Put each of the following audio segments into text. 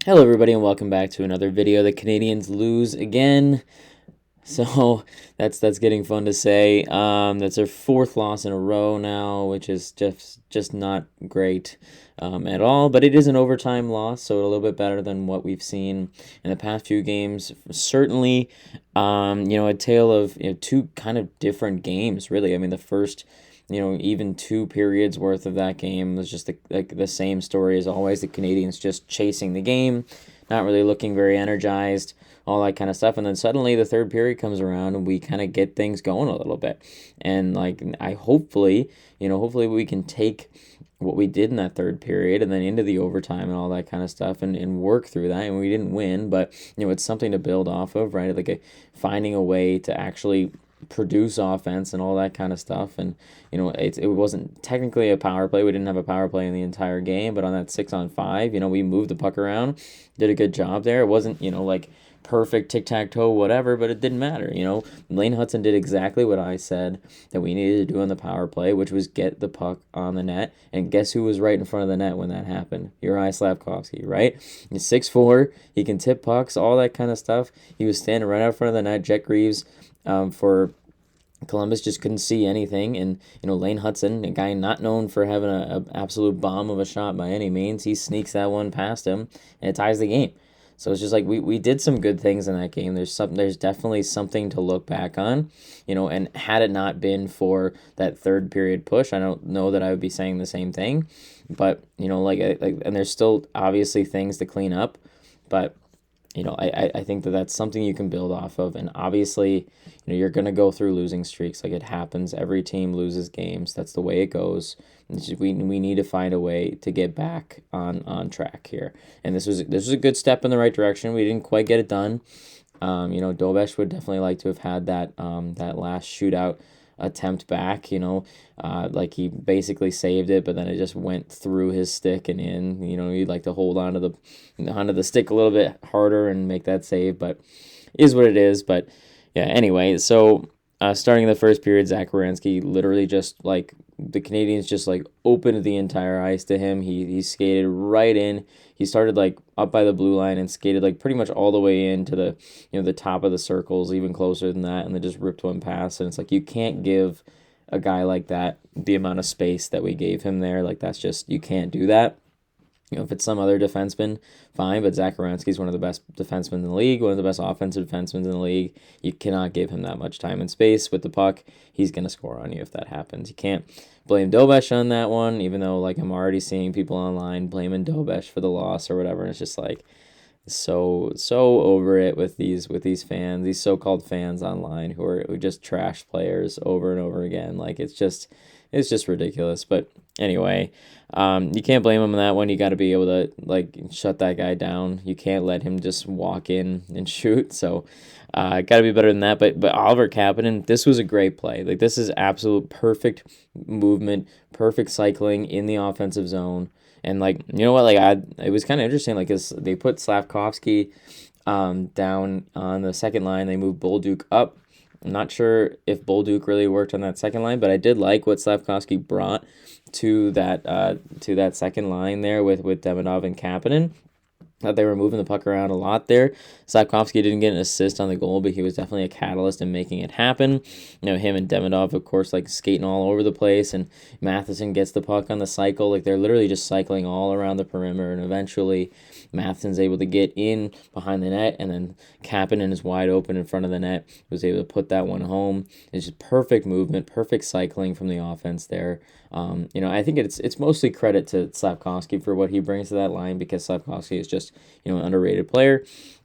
Hello everybody and welcome back to another video. The Canadians lose again. So that's getting fun to say. That's their fourth loss in a row now, which is just not great at all. But it is an overtime loss, so a little bit better than what we've seen in the past few games. Certainly, a tale of two kind of different games, really. I mean, the first even 2 periods worth of that game was just the same story as always. The Canadians just chasing the game, not really looking very energized, all that kind of stuff. And then suddenly the third period comes around and we kind of get things going a little bit. And hopefully we can take what we did in that third period and then into the overtime and all that kind of stuff and work through that. And we didn't win, but it's something to build off of, right? Finding a way to actually produce offense and all that kind of stuff. And it wasn't technically a power play. We didn't have a power play in the entire game, but on that 6-on-5, we moved the puck around, did a good job there. It wasn't like perfect tic-tac-toe whatever, but it didn't matter. Lane Hudson did exactly what I said that we needed to do on the power play, which was get the puck on the net. And guess who was right in front of the net when that happened? Uri Slafkovsky, right? He's 6'4", he can tip pucks, all that kind of stuff. He was standing right out front of the net. Jet Greaves for Columbus just couldn't see anything. And Lane Hudson, a guy not known for having an absolute bomb of a shot by any means, he sneaks that one past him and it ties the game. So it's just like we did some good things in that game. There's definitely something to look back on, and had it not been for that third period push, I don't know that I would be saying the same thing. But and there's still obviously things to clean up, but I think that's something you can build off of. And obviously, you're going to go through losing streaks. Like, it happens. Every team loses games. That's the way it goes. We need to find a way to get back on track here. And this was a good step in the right direction. We didn't quite get it done. Dobesh would definitely like to have had that last shootout attempt back. Like, he basically saved it, but then it just went through his stick and in. You'd like to hold onto the stick a little bit harder and make that save, but is what it is. But yeah, anyway, so starting the first period, Zach Werenski literally just the Canadians just opened the entire ice to him. He skated right in. He started up by the blue line and skated pretty much all the way into the the top of the circles, even closer than that, and then just ripped one pass. And it's you can't give a guy like that the amount of space that we gave him there. That's just, you can't do that. If it's some other defenseman, fine, but Zach Werenski's one of the best defensemen in the league, one of the best offensive defensemen in the league. You cannot give him that much time and space with the puck. He's going to score on you if that happens. You can't blame Dobesh on that one, even though I'm already seeing people online blaming Dobesh for the loss or whatever. And it's just so over it with these fans, these so-called fans online who just trash players over and over again. It's just ridiculous. But anyway, you can't blame him on that one. You got to be able to shut that guy down. You can't let him just walk in and shoot. So got to be better than that. But Oliver Kapanen, this was a great play. This is absolute perfect movement, perfect cycling in the offensive zone. And it was kind of interesting. They put Slafkovsky down on the second line. They moved Bolduc up. I'm not sure if Bolduc really worked on that second line, but I did like what Slafkovsky brought to that second line there with Demidov and Kapanen. Thought they were moving the puck around a lot there. Slafkovsky didn't get an assist on the goal, but he was definitely a catalyst in making it happen. Him and Demidov, of course, skating all over the place, and Matheson gets the puck on the cycle. They're literally just cycling all around the perimeter, and eventually Matheson's able to get in behind the net, and then Kapanen is wide open in front of the net, was able to put that one home. It's just perfect movement, perfect cycling from the offense there. I think it's mostly credit to Slafkovsky for what he brings to that line, because Slafkovsky is just an underrated player,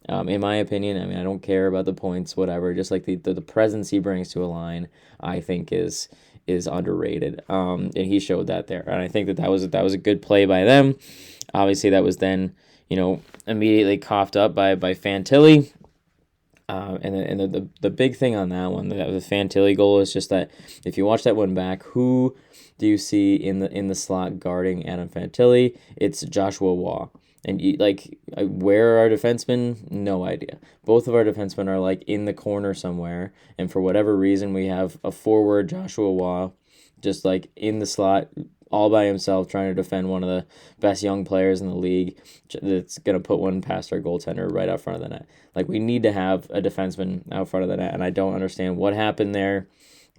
in my opinion. I mean, I don't care about the points, whatever. Just the presence he brings to a line, I think is underrated. And he showed that there, and I think that was a good play by them. Obviously, that was then immediately coughed up by Fantilli. And the big thing on that one, the Fantilli goal, is just that if you watch that one back, who do you see in the slot guarding Adam Fantilli? It's Joshua Waugh. And where are our defensemen? No idea. Both of our defensemen are in the corner somewhere, and for whatever reason, we have a forward, Joshua Waugh, just in the slot, all by himself trying to defend one of the best young players in the league that's going to put one past our goaltender right out front of the net. Like, we need to have a defenseman out front of the net, and I don't understand what happened there,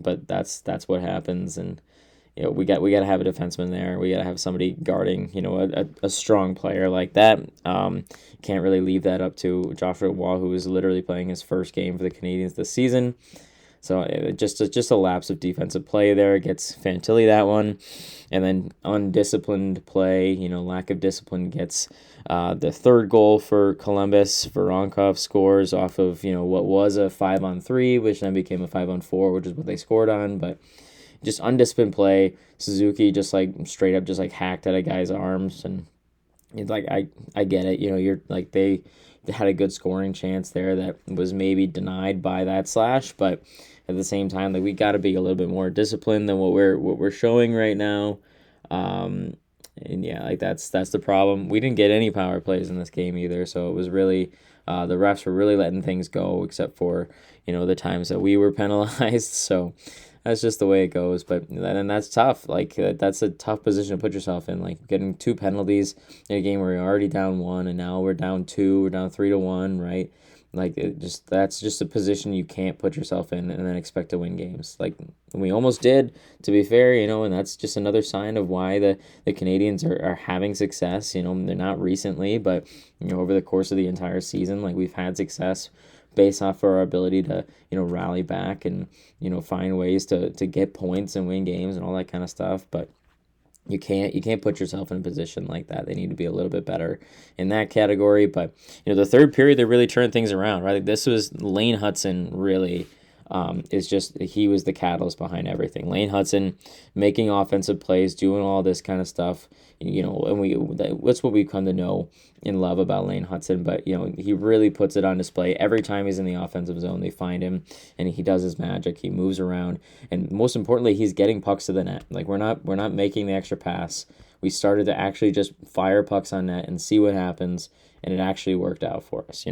but that's what happens. And we got to have a defenseman there. We got to have somebody guarding, a strong player like that. Can't really leave that up to Joshua Waugh, who is literally playing his first game for the Canadiens this season. So just a lapse of defensive play there. Gets Fantilli that one. And then undisciplined play, lack of discipline gets the third goal for Columbus. Voronkov scores off of, what was a 5-on-3, which then became a 5-on-4, which is what they scored on. But just undisciplined play. Suzuki just straight up just hacked at a guy's arms. And it's I get it. You're they had a good scoring chance there that was maybe denied by that slash, but at the same time, we got to be a little bit more disciplined than what we're showing right now. And yeah, that's the problem. We didn't get any power plays in this game either, so it was really the refs were really letting things go, except for the times that we were penalized. So that's just the way it goes. But and that's tough. That's a tough position to put yourself in. Getting 2 penalties in a game where you're already down 1, and now we're down 2, we're down 3-1, right? That's just a position you can't put yourself in and then expect to win games. We almost did, to be fair, and that's just another sign of why the Canadiens are having success. They're not recently, but over the course of the entire season, we've had success based off of our ability to rally back and find ways to get points and win games and all that kind of stuff. But you can't put yourself in a position like that. They need to be a little bit better in that category. But the third period, they really turned things around, right? This was Lane Hudson really he was the catalyst behind everything. Lane Hudson making offensive plays, doing all this kind of stuff, and that's what we've come to know and love about Lane Hudson. But he really puts it on display every time he's in the offensive zone. They find him, and he does his magic. He moves around, and most importantly, he's getting pucks to the net. We're not making the extra pass. We started to actually just fire pucks on net and see what happens. And it actually worked out for us.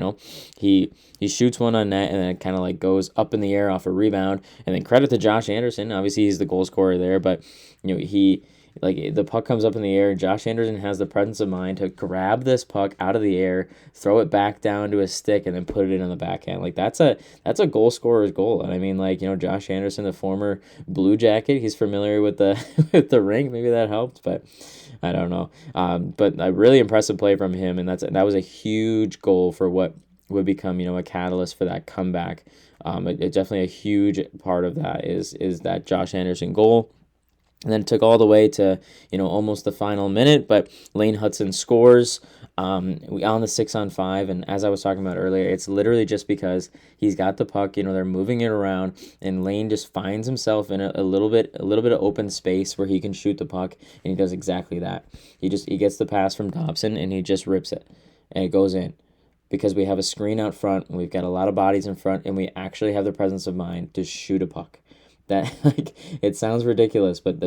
He shoots one on net, and then it kind of goes up in the air off a rebound. And then credit to Josh Anderson. Obviously, he's the goal scorer there, but the puck comes up in the air. Josh Anderson has the presence of mind to grab this puck out of the air, throw it back down to his stick, and then put it in on the backhand. That's a goal scorer's goal. And I mean, Josh Anderson, the former Blue Jacket, he's familiar with the with the rink. Maybe that helped, but I don't know. But a really impressive play from him, and that was a huge goal for what would become a catalyst for that comeback. It definitely a huge part of that is that Josh Anderson goal. And then it took all the way to, almost the final minute, but Lane Hudson scores on the 6-on-5, and as I was talking about earlier, it's literally just because he's got the puck, they're moving it around, and Lane just finds himself in a little bit of open space where he can shoot the puck, and he does exactly that. He gets the pass from Dobson, and he just rips it, and it goes in. Because we have a screen out front, and we've got a lot of bodies in front, and we actually have the presence of mind to shoot a puck. That it sounds ridiculous, but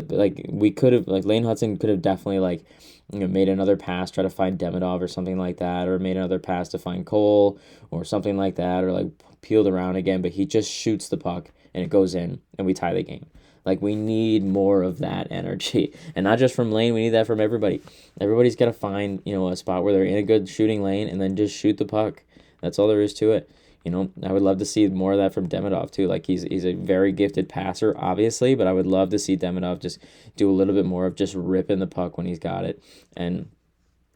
we could have Lane Hudson could have definitely made another pass, try to find Demidov or something like that, or made another pass to find Cole or something like that, or peeled around again. But he just shoots the puck and it goes in, and we tie the game. We need more of that energy, and not just from Lane. We need that from everybody. Everybody's got to find a spot where they're in a good shooting lane and then just shoot the puck. That's all there is to it. I would love to see more of that from Demidov too. He's a very gifted passer, obviously, but I would love to see Demidov just do a little bit more of just ripping the puck when he's got it, and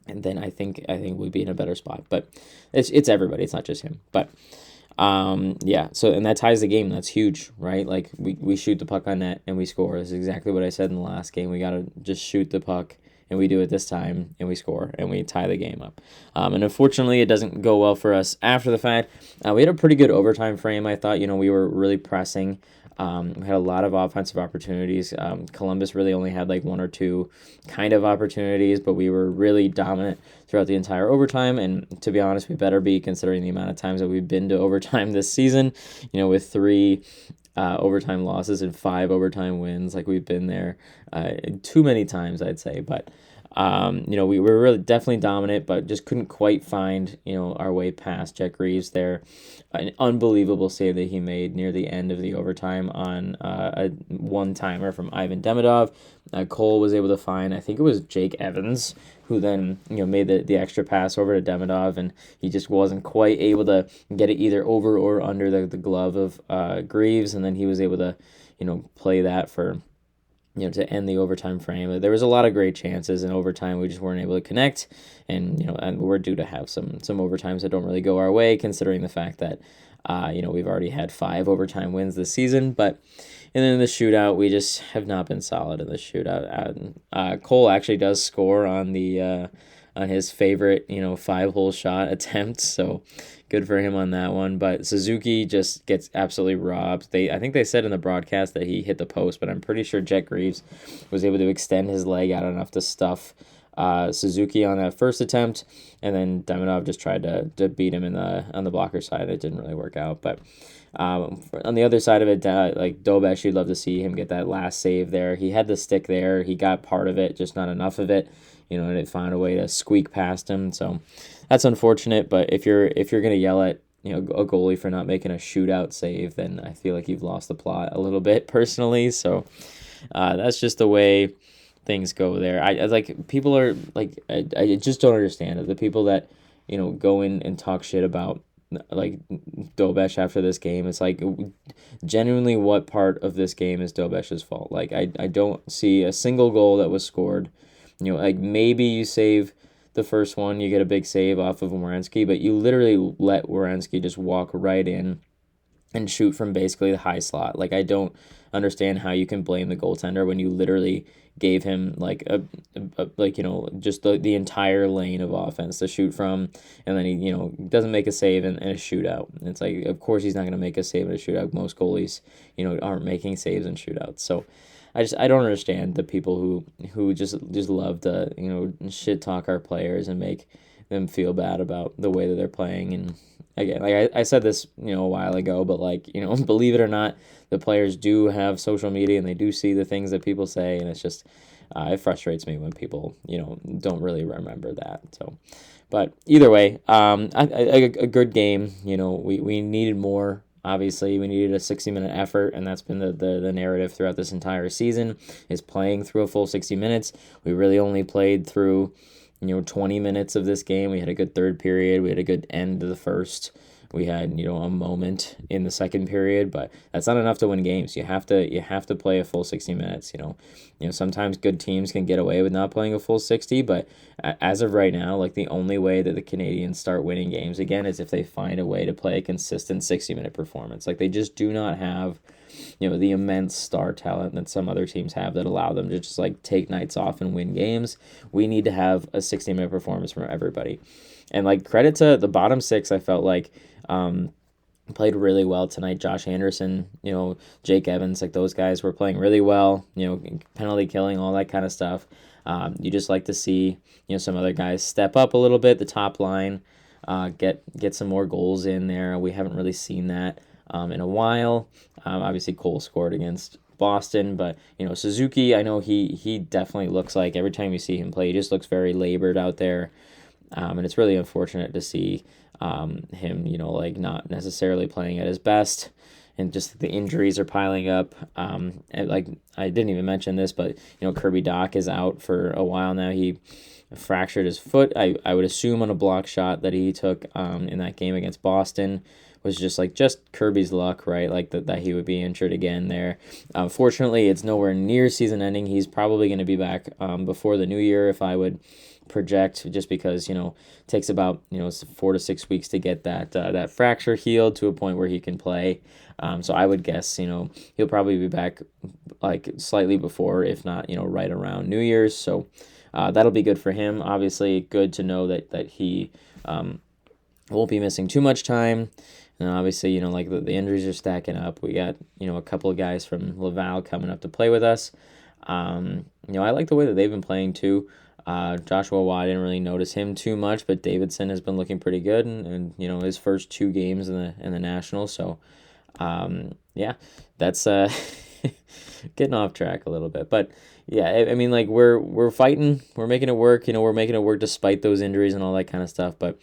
then I think we'd be in a better spot. But it's everybody. It's not just him. But yeah. So and that ties the game. That's huge, right? We shoot the puck on net and we score. That's exactly what I said in the last game. We gotta just shoot the puck. And we do it this time, and we score, and we tie the game up. And unfortunately, it doesn't go well for us after the fact. We had a pretty good overtime frame, I thought. We were really pressing. We had a lot of offensive opportunities. Columbus really only had 1 or 2 kind of opportunities, but we were really dominant throughout the entire overtime. And to be honest, we better be, considering the amount of times that we've been to overtime this season, with 3 overtime losses and 5 overtime wins. We've been there too many times, I'd say. But We were really definitely dominant, but just couldn't quite find, our way past Jack Reeves there. An unbelievable save that he made near the end of the overtime on a one-timer from Ivan Demidov. Cole was able to find, I think it was Jake Evans, who then, made the extra pass over to Demidov, and he just wasn't quite able to get it either over or under the glove of Greaves, and then he was able to, play that for to end the overtime frame. There was a lot of great chances in overtime. We just weren't able to connect, and we're due to have some overtimes that don't really go our way, considering the fact that we've already had 5 overtime wins this season. But and then in the shootout, we just have not been solid in the shootout. Cole actually does score on his favorite 5-hole shot attempt, so good for him on that one. But Suzuki just gets absolutely robbed. I think they said in the broadcast that he hit the post, but I'm pretty sure Jack Reeves was able to extend his leg out enough to stuff Suzuki on that first attempt, and then Demidov just tried to beat him on the blocker side. It didn't really work out, but on the other side of it, like Dobesh, you'd love to see him get that last save there. He had the stick there. He got part of it, just not enough of it. And it found a way to squeak past him. So that's unfortunate. But if you're gonna yell at a goalie for not making a shootout save, then I feel like you've lost the plot a little bit personally. So that's just the way things go there. I like people are like I just don't understand it. The people that go in and talk shit about like Dobesh after this game. It's like genuinely what part of this game is Dobesh's fault? Like I don't see a single goal that was scored. Like maybe you save the first one, you get a big save off of Werenski, but you literally let Werenski just walk right in and shoot from basically the high slot. Like I don't understand how you can blame the goaltender when you literally gave him like just the entire lane of offense to shoot from, and then he doesn't make a save in a shootout. And it's like, of course he's not going to make a save in a shootout. Most goalies aren't making saves in shootouts. So I don't understand the people who just love to shit talk our players and make them feel bad about the way that they're playing. And again, like I said this a while ago, but like believe it or not, the players do have social media and they do see the things that people say, and it's just it frustrates me when people don't really remember that. So, but either way, a good game. We needed more. Obviously, we needed a 60-minute effort, and that's been the narrative throughout this entire season, is playing through a full 60 minutes. We really only played through 20 minutes of this game. We had a good third period. We had a good end to the first. We had a moment in the second period, but that's not enough to win games. You have to play a full 60 minutes. Sometimes good teams can get away with not playing a full 60, but as of right now, like the only way that the Canadiens start winning games again is if they find a way to play a consistent 60-minute performance. Like they just do not have the immense star talent that some other teams have that allow them to just like take nights off and win games. We need to have a 60-minute performance from everybody. And like credit to the bottom 6, I felt like played really well tonight. Josh Anderson, Jake Evans, like those guys were playing really well, penalty killing, all that kind of stuff. You just like to see, some other guys step up a little bit, the top line, get some more goals in there. We haven't really seen that in a while. Obviously Cole scored against Boston, but Suzuki, I know he definitely looks like every time you see him play, he just looks very labored out there. And it's really unfortunate to see him, like not necessarily playing at his best, and just the injuries are piling up. And like I didn't even mention this, but Kirby Dach is out for a while now. He fractured his foot. I would assume on a block shot that he took in that game against Boston. Was just Kirby's luck, right? Like that he would be injured again there. Fortunately, it's nowhere near season ending. He's probably going to be back before the new year, if I would project, just because it takes about 4 to 6 weeks to get that fracture healed to a point where he can play. So I would guess he'll probably be back like slightly before, if not right around New Year's. So that'll be good for him. Obviously, good to know that he won't be missing too much time. And obviously, like the injuries are stacking up. We got, a couple of guys from Laval coming up to play with us. I like the way that they've been playing too. Joshua Watt, I didn't really notice him too much, but Davidson has been looking pretty good, and his first 2 games in the National. So, yeah, that's getting off track a little bit. But Yeah, I mean, like we're fighting, we're making it work. We're making it work despite those injuries and all that kind of stuff. But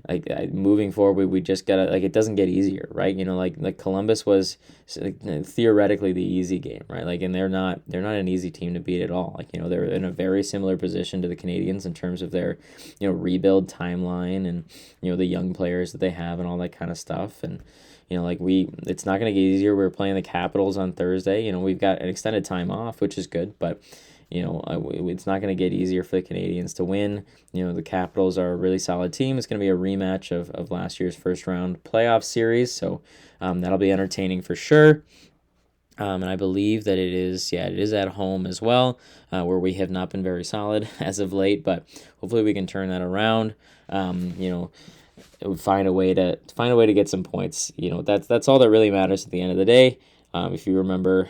like moving forward, we just gotta like it doesn't get easier, right? Like Columbus was theoretically the easy game, right? Like, and they're not an easy team to beat at all. Like they're in a very similar position to the Canadians in terms of their rebuild timeline and the young players that they have and all that kind of stuff. And like it's not going to get easier. We're playing the Capitals on Thursday. We've got an extended time off, which is good, but it's not going to get easier for the Canadians to win. The Capitals are a really solid team. It's going to be a rematch of last year's first round playoff series, so that'll be entertaining for sure. And I believe that it is at home as well, where we have not been very solid as of late, but hopefully we can turn that around. Find a way to get some points. That's all that really matters at the end of the day. If you remember,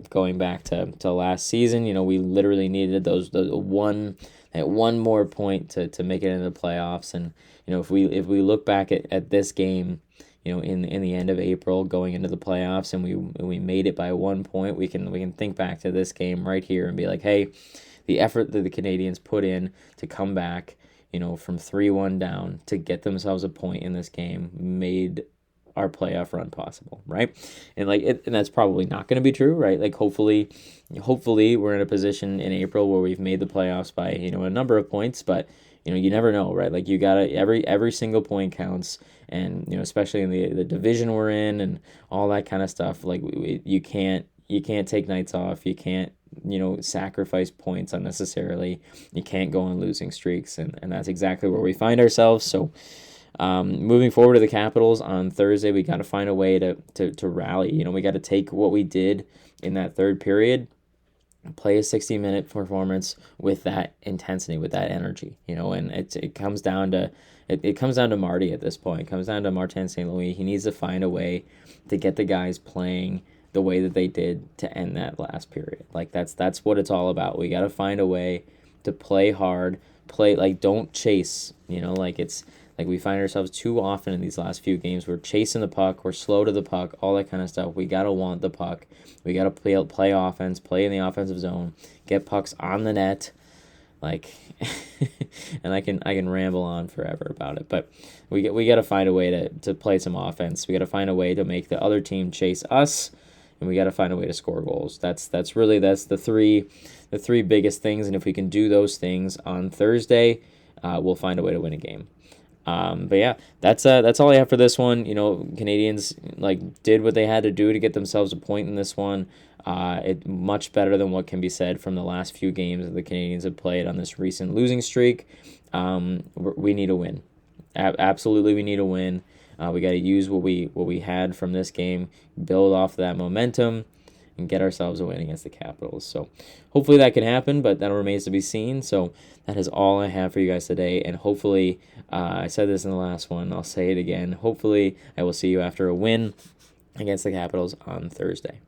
going back to last season, we literally needed that one more point to make it into the playoffs. And if we look back at this game, in the end of April going into the playoffs, and we made it by 1 point, we can think back to this game right here and be like, hey, the effort that the Canadians put in to come back, from 3-1 down to get themselves a point in this game made our playoff run possible, right? And and that's probably not going to be true, right? Like hopefully we're in a position in April where we've made the playoffs by a number of points, but you never know, right? Like you gotta every single point counts, and especially in the division we're in and all that kind of stuff. Like you can't take nights off. You can't sacrifice points unnecessarily. You can't go on losing streaks, and that's exactly where we find ourselves. So moving forward to the Capitals on Thursday, we got to find a way to rally. We got to take what we did in that third period, play a 60-minute performance with that intensity, with that energy, and it comes down to it comes down to Marty at this point. It comes down to Martin St. Louis. He needs to find a way to get the guys playing the way that they did to end that last period. Like that's what it's all about. We got to find a way to play hard, play like don't chase, it's like we find ourselves too often in these last few games. We're chasing the puck, we're slow to the puck, all that kind of stuff. We got to want the puck. We got to play offense, play in the offensive zone, get pucks on the net. Like and I can ramble on forever about it, but we got to find a way to play some offense. We got to find a way to make the other team chase us, and we got to find a way to score goals. That's the three biggest things, and if we can do those things on Thursday, we'll find a way to win a game. But yeah, that's all I have for this one. Canadians did what they had to do to get themselves a point in this one. It much better than what can be said from the last few games that the Canadians have played on this recent losing streak. We need a win. Absolutely, we need a win. We got to use what we had from this game, build off that momentum, and get ourselves a win against the Capitals. So hopefully that can happen, but that remains to be seen. So that is all I have for you guys today, and hopefully, I said this in the last one, I'll say it again, hopefully I will see you after a win against the Capitals on Thursday.